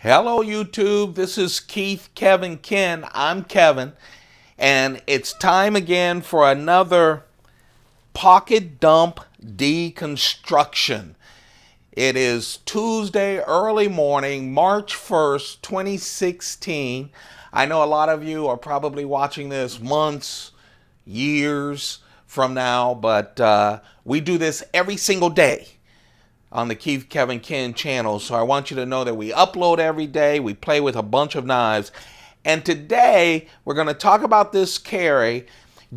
Hello, YouTube. This is Keith, Kevin, Ken. I'm Kevin, and it's time again for another pocket dump deconstruction. It is Tuesday, early morning, March 1st, 2016. I know a lot of you are probably watching this months, years from now, but we do this every single day on the Keith, Kevin, Ken channel. So I want you to know that we upload every day. We play with a bunch of knives. And today we're going to talk about this carry.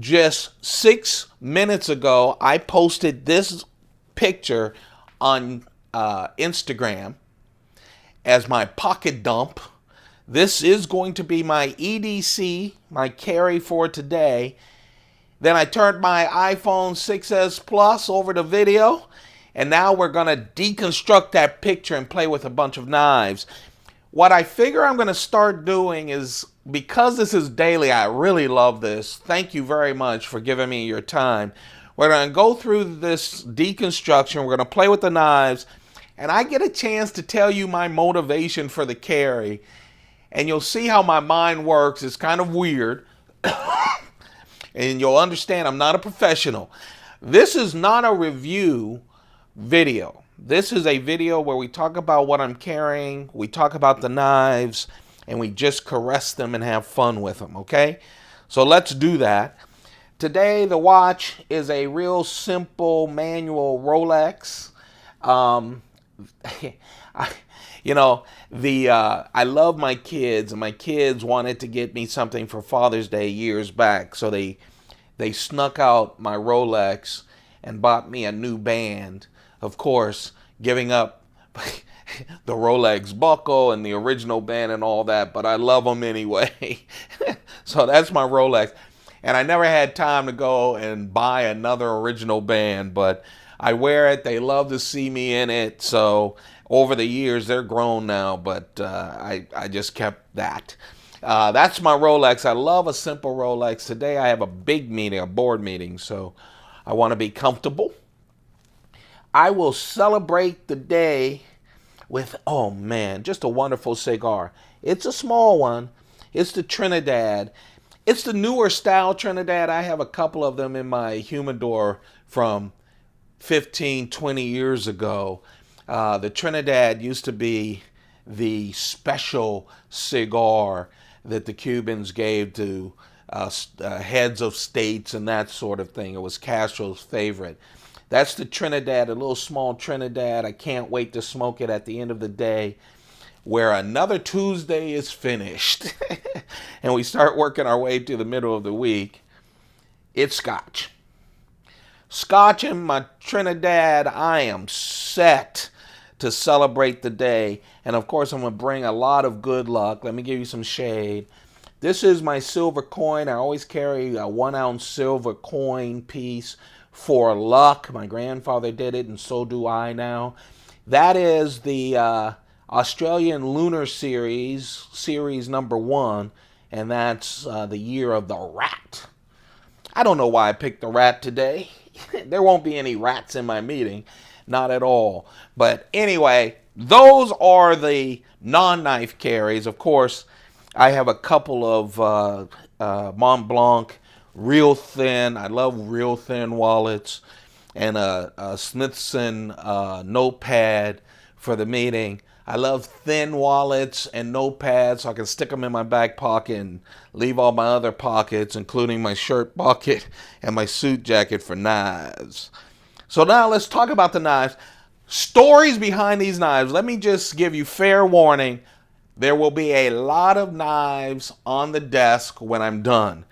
Just 6 minutes ago, I posted this picture on Instagram as my pocket dump. This is going to be my EDC, my carry for today. Then I turned my iPhone 6s Plus over to video. And now we're going to deconstruct that picture and play with a bunch of knives. What I figure I'm going to start doing is, because this is daily, I really love this. Thank you very much for giving me your time. We're going to go through this deconstruction. We're going to play with the knives. And I get a chance to tell you my motivation for the carry. And you'll see how my mind works. It's kind of weird. And you'll understand I'm not a professional. This is not a review video. This is a video where we talk about what I'm carrying, we talk about the knives, and we just caress them and have fun with them, okay? So let's do that. Today the watch is a real simple manual Rolex. I love my kids, and my kids wanted to get me something for Father's Day years back, so they snuck out my Rolex and bought me a new band. Of course, giving up the Rolex buckle and the original band and all that, but I love them anyway. So that's my Rolex. And I never had time to go and buy another original band, but I wear it. They love to see me in it. So over the years, they're grown now, but I just kept that. That's my Rolex. I love a simple Rolex. Today I have a big meeting, a board meeting, so I want to be comfortable. I will celebrate the day with, oh man, just a wonderful cigar. It's a small one. It's the Trinidad. It's the newer style Trinidad. I have a couple of them in my humidor from 15, 20 years ago. The Trinidad used to be the special cigar that the Cubans gave to heads of states and that sort of thing. It was Castro's favorite. That's the Trinidad, a little small Trinidad. I can't wait to smoke it at the end of the day, where another Tuesday is finished and we start working our way to the middle of the week. It's Scotch. Scotch and my Trinidad, I am set to celebrate the day. And of course, I'm going to bring a lot of good luck. Let me give you some shade. This is my silver coin. I always carry a 1 ounce silver coin piece for luck. My grandfather did it, and so do I now. That is the Australian Lunar Series number 1, and that's the year of the rat. I don't know why I picked the rat today. There won't be any rats in my meeting, not at all. But anyway, those are the non-knife carries. Of course, I have a couple of Mont Blanc real thin. I love real thin wallets, and a Smithson notepad for the meeting. I love thin wallets and notepads so I can stick them in my back pocket and leave all my other pockets, including my shirt pocket and my suit jacket, for knives. So now let's talk about the knives. Stories behind these knives. Let me just give you fair warning. There will be a lot of knives on the desk when I'm done,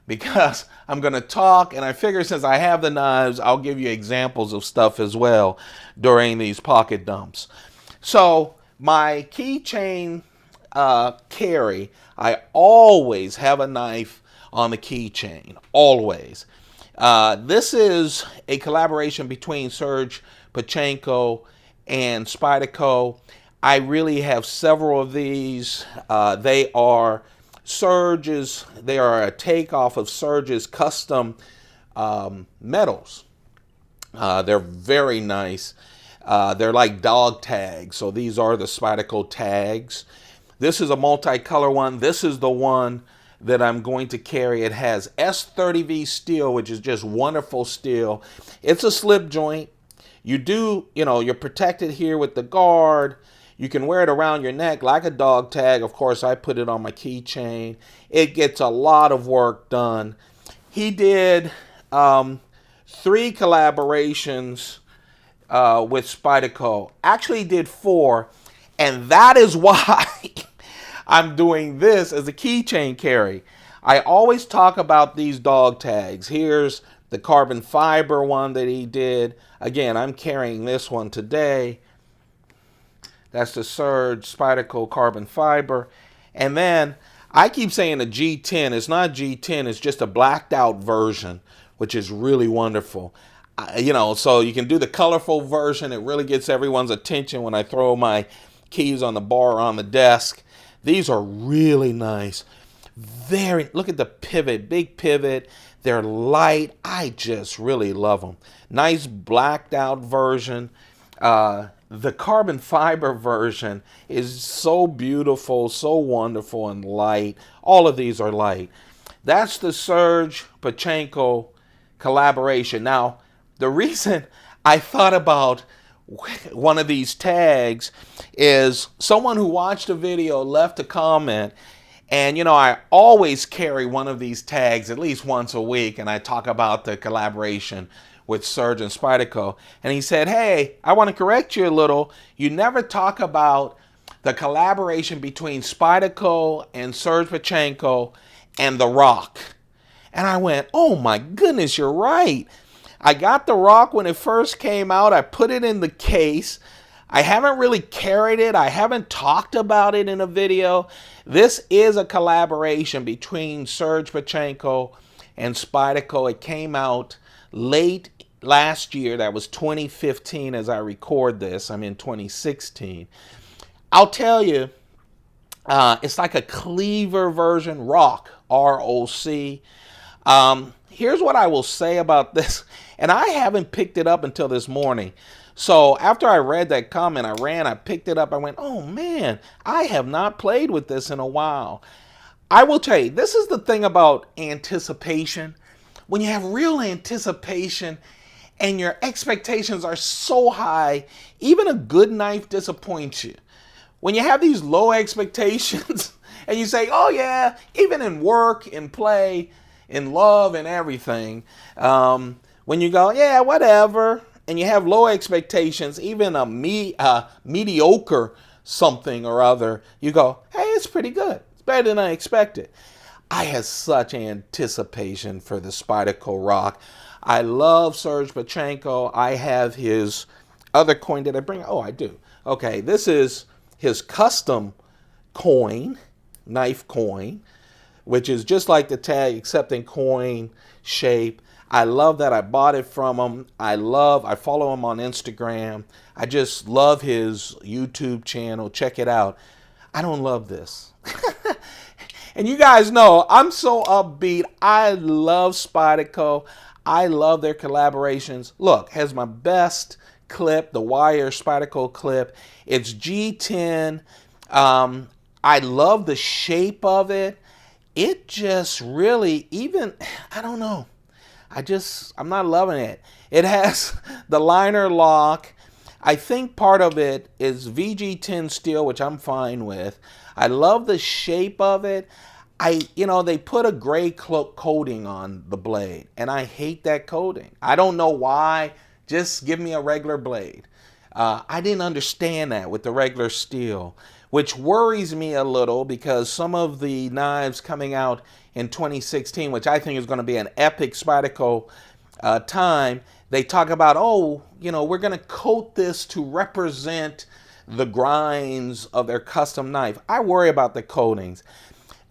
because I'm going to talk, and I figure since I have the knives, I'll give you examples of stuff as well during these pocket dumps. So my keychain carry, I always have a knife on the keychain, always. This is a collaboration between Serge Pachenko and Spyderco. I really have several of these. They are a takeoff of Serge's custom medals. They're very nice. They're like dog tags. So these are the Spyderco tags. This is a multicolor one. This is the one that I'm going to carry. It has S30V steel, which is just wonderful steel. It's a slip joint. You're protected here with the guard. You can wear it around your neck like a dog tag. Of course, I put it on my keychain. It gets a lot of work done. He did 3 collaborations with Spyderco. Actually did 4. And that is why I'm doing this as a keychain carry. I always talk about these dog tags. Here's the carbon fiber one that he did. Again, I'm carrying this one today. That's the Surge Spyderco carbon fiber. And then I keep saying a G10. It's not G10. It's just a blacked out version, which is really wonderful. So you can do the colorful version. It really gets everyone's attention when I throw my keys on the bar or on the desk. These are really nice. Look at the pivot, big pivot. They're light. I just really love them. Nice blacked out version. The carbon fiber version is so beautiful, so wonderful and light. All of these are light. That's the Serge Pachenko collaboration. Now, the reason I thought about one of these tags is someone who watched a video left a comment, and I always carry one of these tags at least once a week, and I talk about the collaboration with Serge and Spyderco, and he said, hey, I want to correct you a little. You never talk about the collaboration between Spyderco and Serge Pachenko and The Rock. And I went, oh my goodness, you're right. I got the Rock when it first came out. I put it in the case. I haven't really carried it. I haven't talked about it in a video. This is a collaboration between Serge Pachenko and Spyderco. It came out late last year. That was 2015 as I record this. I'm in 2016. I'll tell you, it's like a cleaver version, Rock, R-O-C. Here's what I will say about this. And I haven't picked it up until this morning. So after I read that comment, I picked it up. I went, oh man, I have not played with this in a while. I will tell you, this is the thing about anticipation. When you have real anticipation and your expectations are so high, even a good knife disappoints you. When you have these low expectations and you say, oh yeah, even in work, in play, in love and everything, when you go, yeah, whatever, and you have low expectations, even a mediocre something or other, you go, hey, it's pretty good. It's better than I expected. I had such anticipation for the Spyderco Rock. I love Serge Pachenko. I have his other coin. Did I bring it? Oh, I do. Okay, this is his custom coin, knife coin, which is just like the tag except in coin shape. I love that I bought it from him. I follow him on Instagram. I just love his YouTube channel. Check it out. I don't love this. And you guys know I'm so upbeat. I love Spyderco. I love their collaborations. Look, has my best clip, the wire Spyderco clip. It's G10. I love the shape of it. It just really, I don't know. I'm not loving it. It has the liner lock. I think part of it is VG10 steel, which I'm fine with. I love the shape of it. They put a gray coating on the blade, and I hate that coating. I don't know why. Just give me a regular blade. I didn't understand that with the regular steel, which worries me a little because some of the knives coming out in 2016, which I think is going to be an epic Spyderco time, they talk about, we're going to coat this to represent the grinds of their custom knife. I worry about the coatings.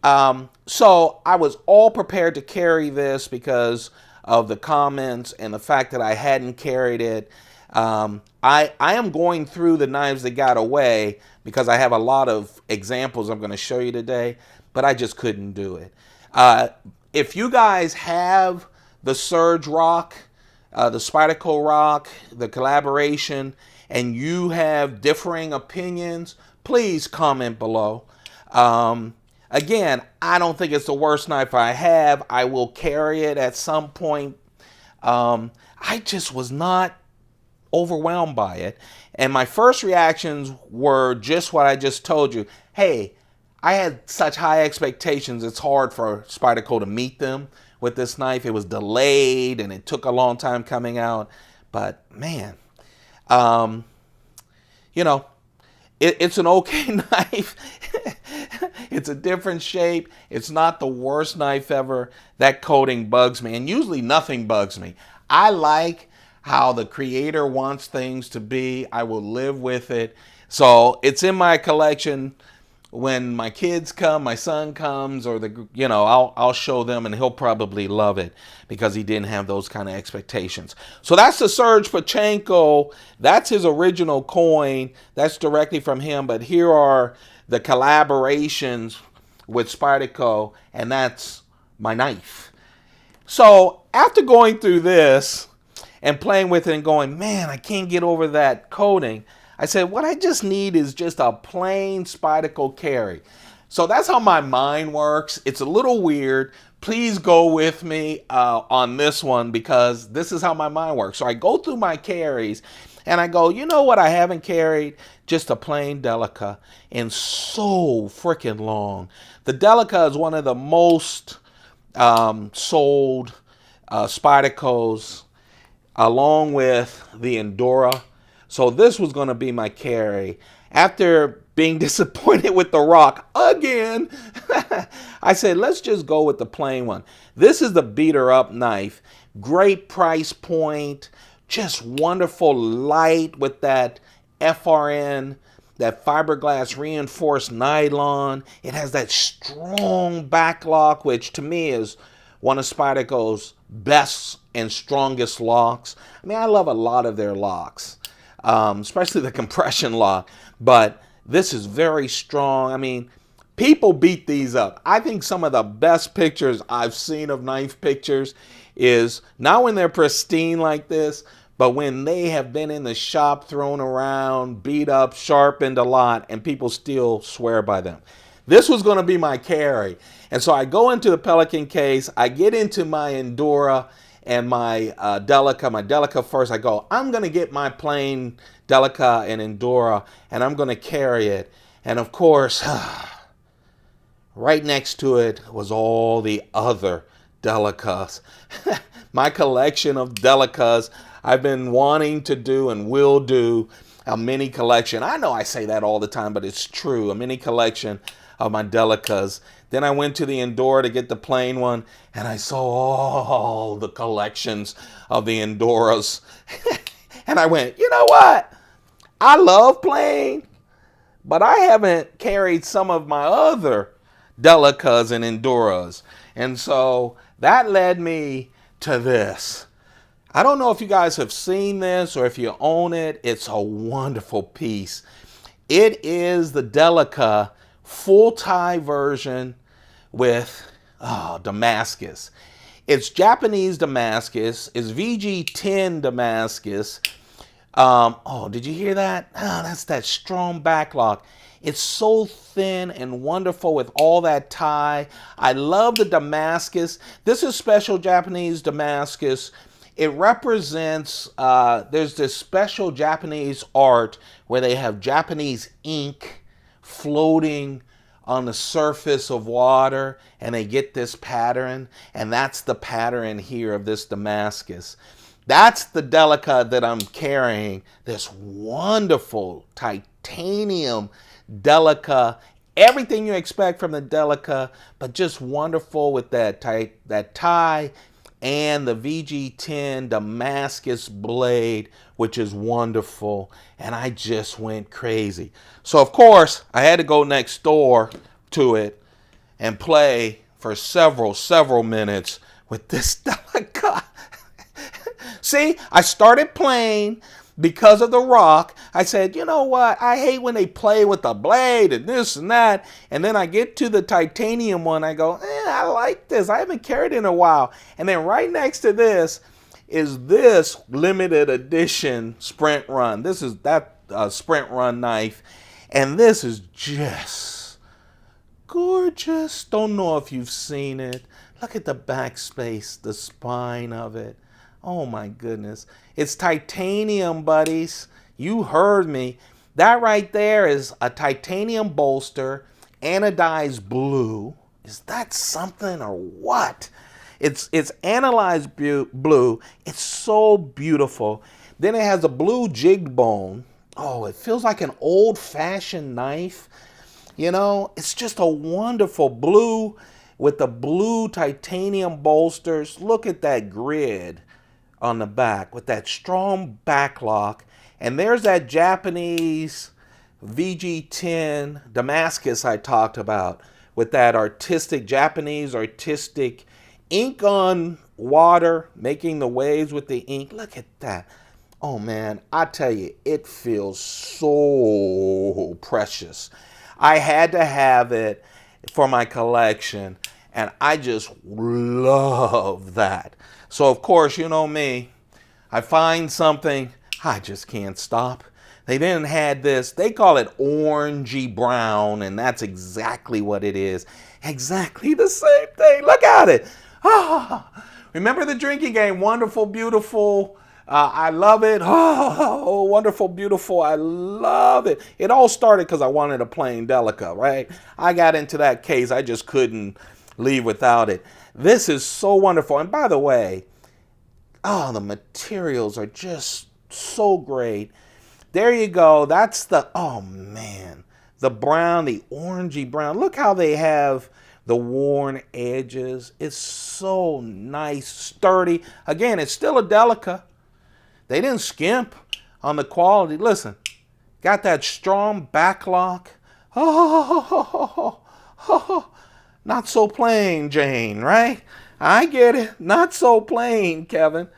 So I was all prepared to carry this because of the comments and the fact that I hadn't carried it. I am going through the knives that got away because I have a lot of examples I'm going to show you today, but I just couldn't do it. If you guys have the Surge Rock, the Spyderco Rock, the collaboration, and you have differing opinions, please comment below. Again, I don't think it's the worst knife I have. I will carry it at some point. I just was not overwhelmed by it. And my first reactions were just what I just told you. Hey, I had such high expectations, it's hard for Spyderco to meet them with this knife. It was delayed and it took a long time coming out. But man, you know, it's an okay knife. It's a different shape. It's not the worst knife ever. That coating bugs me, and usually nothing bugs me. I like how the creator wants things to be. I will live with it. So it's in my collection. When my kids come, my son comes, or I'll show them, and he'll probably love it because he didn't have those kind of expectations. So that's the Serge Pachenko. That's his original coin. That's directly from him. But here are the collaborations with Spyderco, and that's my knife. So after going through this and playing with it and going, man, I can't get over that coating, I said, what I just need is just a plain Spyderco carry. So that's how my mind works. It's a little weird. Please go with me on this one, because this is how my mind works. So I go through my carries and I go, you know what I haven't carried? Just a plain Delica in so freaking long. The Delica is one of the most sold Spydercos, along with the Endura. So this was going to be my carry. After being disappointed with the Rock again, I said, let's just go with the plain one. This is the beater up knife. Great price point. Just wonderful light with that FRN, that fiberglass reinforced nylon. It has that strong back lock, which to me is one of Spyderco's best and strongest locks. I mean, I love a lot of their locks. Especially the compression lock, but this is very strong. I mean, people beat these up. I think some of the best pictures I've seen of knife pictures is not when they're pristine like this, but when they have been in the shop, thrown around, beat up, sharpened a lot, and people still swear by them. This was going to be my carry. And so I go into the Pelican case, I get into my Endura and my Delica first. I go, I'm going to get my plain Delica and Endura, and I'm going to carry it. And of course, right next to it was all the other Delicas. My collection of Delicas. I've been wanting to do and will do a mini collection. I know I say that all the time, but it's true. A mini collection of my Delicas. Then I went to the Endura to get the plain one, and I saw all the collections of the Enduras. And I went, you know what? I love plain, but I haven't carried some of my other Delicas and Enduras. And so that led me to this. I don't know if you guys have seen this or if you own it. It's a wonderful piece. It is the Delica full tie version with Damascus. It's Japanese Damascus. It's VG10 Damascus. Did you hear that? That's that strong backlock. It's so thin and wonderful with all that tie. I love the Damascus. This is special Japanese Damascus. It represents, there's this special Japanese art where they have Japanese ink floating on the surface of water, and they get this pattern, and that's the pattern here of this Damascus. That's the Delica that I'm carrying, this wonderful titanium Delica, everything you expect from the Delica, but just wonderful with that tie and the VG10 Damascus blade, which is wonderful. And I just went crazy. So of course, I had to go next door to it and play for several minutes with this Delica. See, I started playing because of the Rock. I said, you know what? I hate when they play with the blade and this and that. And then I get to the titanium one. I go, I like this. I haven't carried it in a while. And then right next to this is this limited edition Sprint Run. This is that Sprint Run knife. And this is just gorgeous. Don't know if you've seen it. Look at the backspace, the spine of it. Oh my goodness. It's titanium, buddies. You heard me. That right there is a titanium bolster, anodized blue. Is that something or what? It's anodized blue. It's so beautiful. Then it has a blue jigged bone. Oh, it feels like an old-fashioned knife. You know, it's just a wonderful blue with the blue titanium bolsters. Look at that grid on the back with that strong back lock. And there's that Japanese VG10 Damascus I talked about with that Japanese artistic ink on water, making the waves with the ink. Look at that. Oh man, I tell you, it feels so precious. I had to have it for my collection, and I just love that. So of course, you know me, I find something, I just can't stop. They then had this, they call it orangey brown, and that's exactly what it is. Exactly the same thing. Look at it. Ah, remember the drinking game, Wonderful, Beautiful, I love it. Oh, wonderful, beautiful. I love it. It all started because I wanted a plain Delica, right? I got into that case. I just couldn't leave without it. This is so wonderful. And by the way, oh, the materials are just so great. There you go. That's the, oh man, the brown, the orangey brown. Look how they have the worn edges. It's so nice, sturdy. Again, it's still a Delica. They didn't skimp on the quality. Listen, got that strong back lock. Oh, not so plain, Jane, right? I get it. Not so plain, Kevin.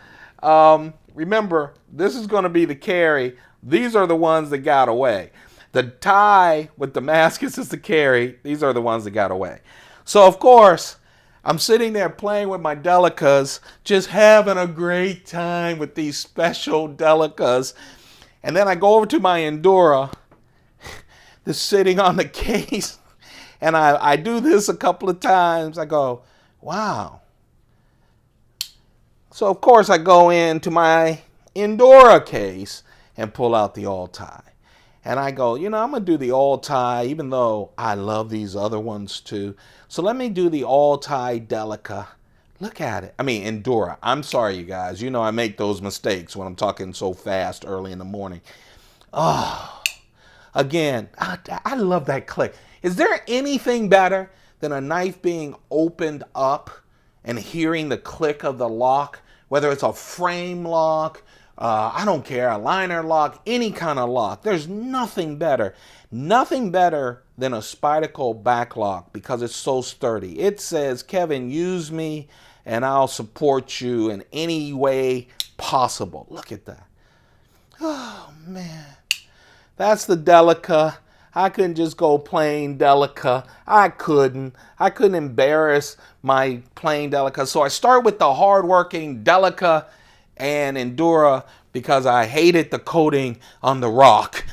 Remember, this is going to be the carry. These are the ones that got away. The tie with Damascus is the carry. These are the ones that got away. So, of course, I'm sitting there playing with my Delicas, just having a great time with these special Delicas. And then I go over to my Endura, that's sitting on the case, and I do this a couple of times. I go, wow. So, of course, I go into my Endura case and pull out the all-tie. And I go, you know, I'm going to do the all-tie, even though I love these other ones too. So let me do the all-tie Delica. Look at it. I mean, Endura. I'm sorry, you guys. You know I make those mistakes when I'm talking so fast early in the morning. Oh, again, I love that click. Is there anything better than a knife being opened up and hearing the click of the lock? Whether it's a frame lock, I don't care, a liner lock, any kind of lock. There's nothing better. Nothing better than a Spyderco back lock because it's so sturdy. It says, Kevin, use me and I'll support you in any way possible. Look at that. Oh, man. That's the Delica. I couldn't just go plain Delica. I couldn't embarrass my plain Delica. So I start with the hardworking Delica and Endura because I hated the coating on the rock.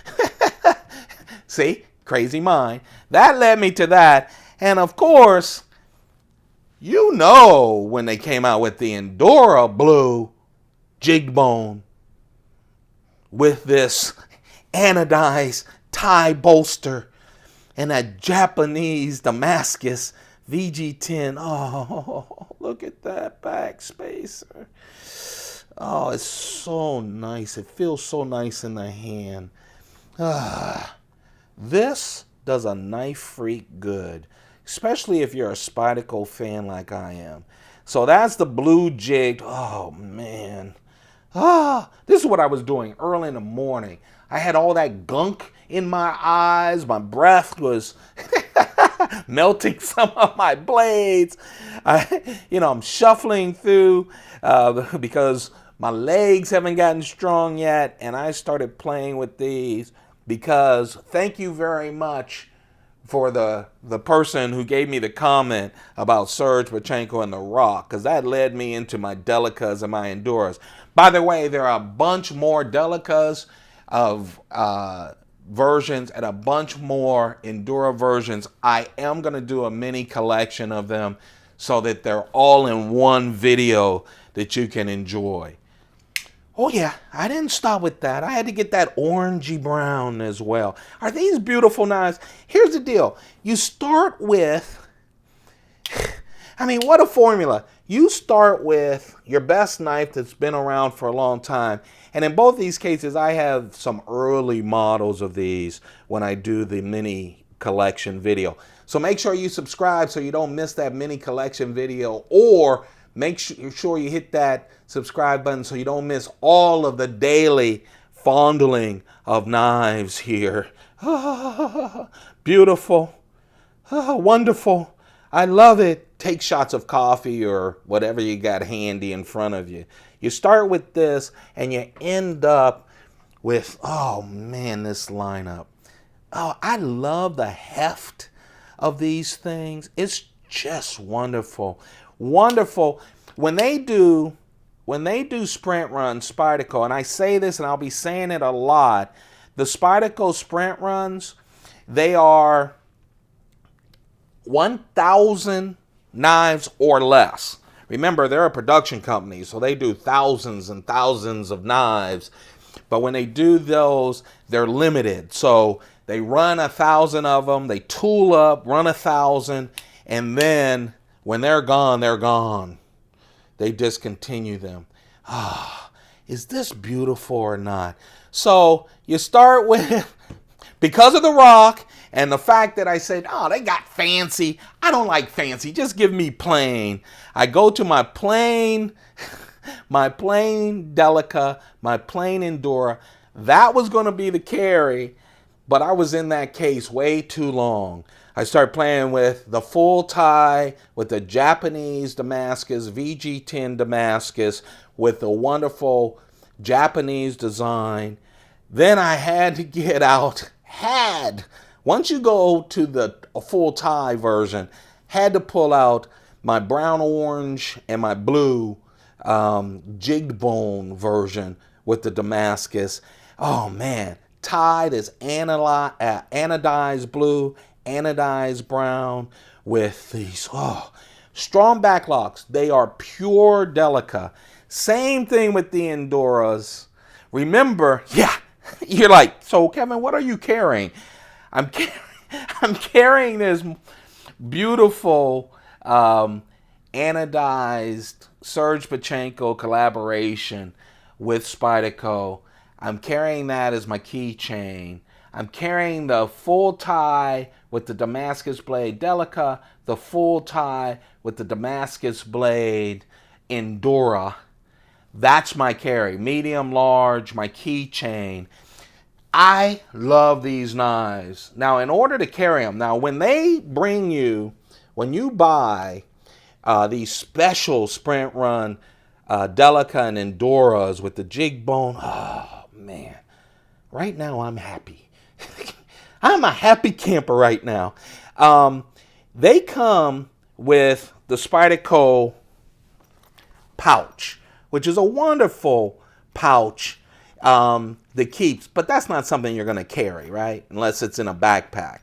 See, crazy mind. That led me to that. And of course, you know when they came out with the Endura blue jig bone with this anodized tie bolster and that Japanese Damascus VG10. Oh, look at that backspacer. Oh, it's so nice. It feels so nice in the hand. This does a knife freak good, especially if you're a Spyderco fan like I am. So that's the blue jigged. Oh, man. This is what I was doing early in the morning. I had all that gunk in my eyes. My breath was melting some of my blades. I'm shuffling through because my legs haven't gotten strong yet. And I started playing with these because thank you very much for the person who gave me the comment about Serge Pachenko and The Rock, because that led me into my Delicas and my Enduras. By the way, there are a bunch more Delicas of versions and a bunch more Endura versions. I am going to do a mini collection of them so that they're all in one video that you can enjoy. Oh yeah, I didn't stop with that. I had to get that orangey brown as well. Are these beautiful knives? Here's the deal. You start with, I mean, what a formula. You start with your best knife that's been around for a long time. And in both these cases, I have some early models of these when I do the mini collection video. So make sure you subscribe so you don't miss that mini collection video, or make sure you hit that subscribe button so you don't miss all of the daily fondling of knives here. Beautiful. Wonderful. I love it. Take shots of coffee or whatever you got handy in front of you. You start with this and you end up with, oh man, this lineup. Oh, I love the heft of these things. It's just wonderful. Wonderful. When they do sprint runs, Spyderco, and I say this and I'll be saying it a lot, the Spyderco sprint runs, they are 1,000 knives or less. Remember, they're a production company, so they do thousands and thousands of knives. But when they do those, they're limited. So they run 1,000 of them, they tool up, run 1,000, and then when they're gone, they're gone. They discontinue them. Ah, is this beautiful or not? So you start with, because of the rock and the fact that I said, oh, they got fancy. I don't like fancy. Just give me plain. I go to my plain Delica, my plain Endura. That was going to be the carry, but I was in that case way too long. I started playing with the full tie, with the Japanese Damascus, VG10 Damascus, with the wonderful Japanese design. Then I had to get out, once you go to the full tie version, had to pull out my brown orange and my blue jigged bone version with the Damascus. Oh man, tied is anodized blue, anodized brown with these strong backlocks. They are pure Delica. Same thing with the Enduras. Remember, yeah, you're like, so Kevin, what are you carrying? I'm carrying this beautiful anodized Serge Pachenko collaboration with Spyderco. I'm carrying that as my keychain. I'm carrying the full tie with the Damascus blade Delica, the full tie with the Damascus blade Endura. That's my carry. Medium, large, my keychain. I love these knives. Now, in order to carry them, now when they bring you, when you buy these special sprint run Delica and Enduras with the jig bone, oh man, right now I'm happy. I'm a happy camper right now. They come with the Spyderco pouch, which is a wonderful pouch that keeps, but that's not something you're going to carry, right? Unless it's in a backpack.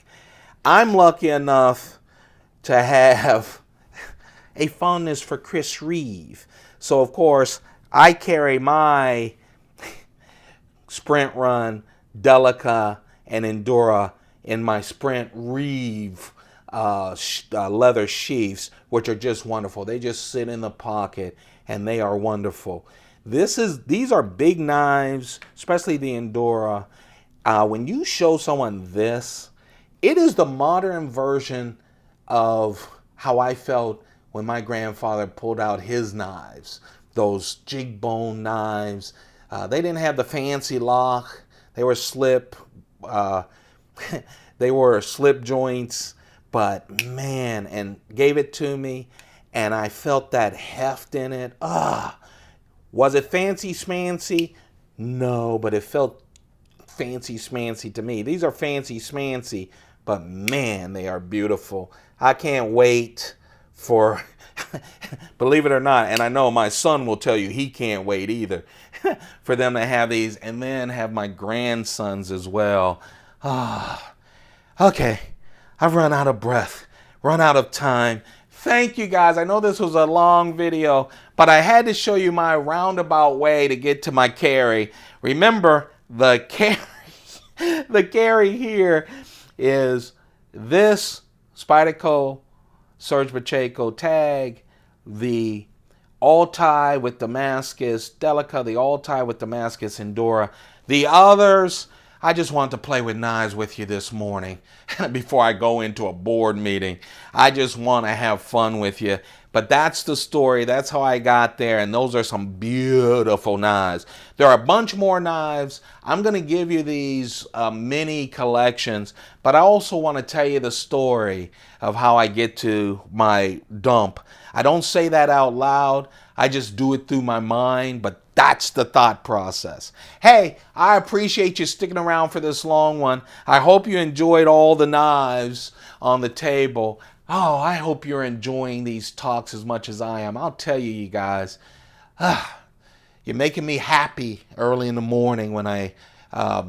I'm lucky enough to have a fondness for Chris Reeve. So, of course, I carry my Sprint Run, Delica, and Endura in my Sprint Reeve leather sheaths, which are just wonderful. They just sit in the pocket, and they are wonderful. These are big knives, especially the Endura. When you show someone this, it is the modern version of how I felt when my grandfather pulled out his knives, those jig bone knives. They didn't have the fancy lock. They were slip. They were slip joints, but man, and gave it to me, and I felt that heft in it. Was it fancy smancy? No, but it felt fancy smancy to me. These are fancy smancy, but man, they are beautiful. I can't wait for, believe it or not, and I know my son will tell you he can't wait either, for them to have these, and then have my grandsons as well. Ah, okay. I've run out of breath, run out of time. Thank you guys. I know this was a long video, but I had to show you my roundabout way to get to my carry. Remember, the carry, the carry here is this Spyderco Serge Pacheco tag, the all-tie with Damascus Delica, the all-tie with Damascus Endura. The others, I just want to play with knives with you this morning before I go into a board meeting. I just want to have fun with you. But that's the story. That's how I got there. And those are some beautiful knives. There are a bunch more knives. I'm going to give you these mini collections. But I also want to tell you the story of how I get to my dump. I don't say that out loud. I just do it through my mind. But that's the thought process. Hey, I appreciate you sticking around for this long one. I hope you enjoyed all the knives on the table. Oh, I hope you're enjoying these talks as much as I am. I'll tell you, you guys, you're making me happy early in the morning when I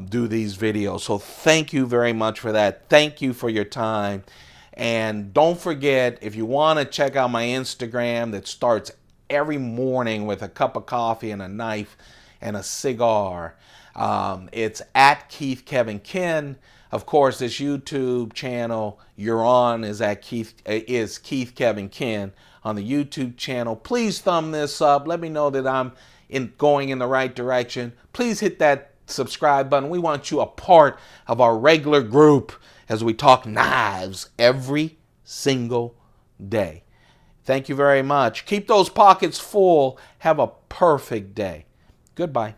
do these videos. So thank you very much for that. Thank you for your time. And don't forget, if you want to check out my Instagram that starts every morning with a cup of coffee and a knife and a cigar, it's at Keith Kevin Ken. Of course, this YouTube channel you're on is Keith Kevin Ken on the YouTube channel. Please thumb this up. Let me know that I'm going in the right direction. Please hit that subscribe button. We want you a part of our regular group as we talk knives every single day. Thank you very much. Keep those pockets full. Have a perfect day. Goodbye.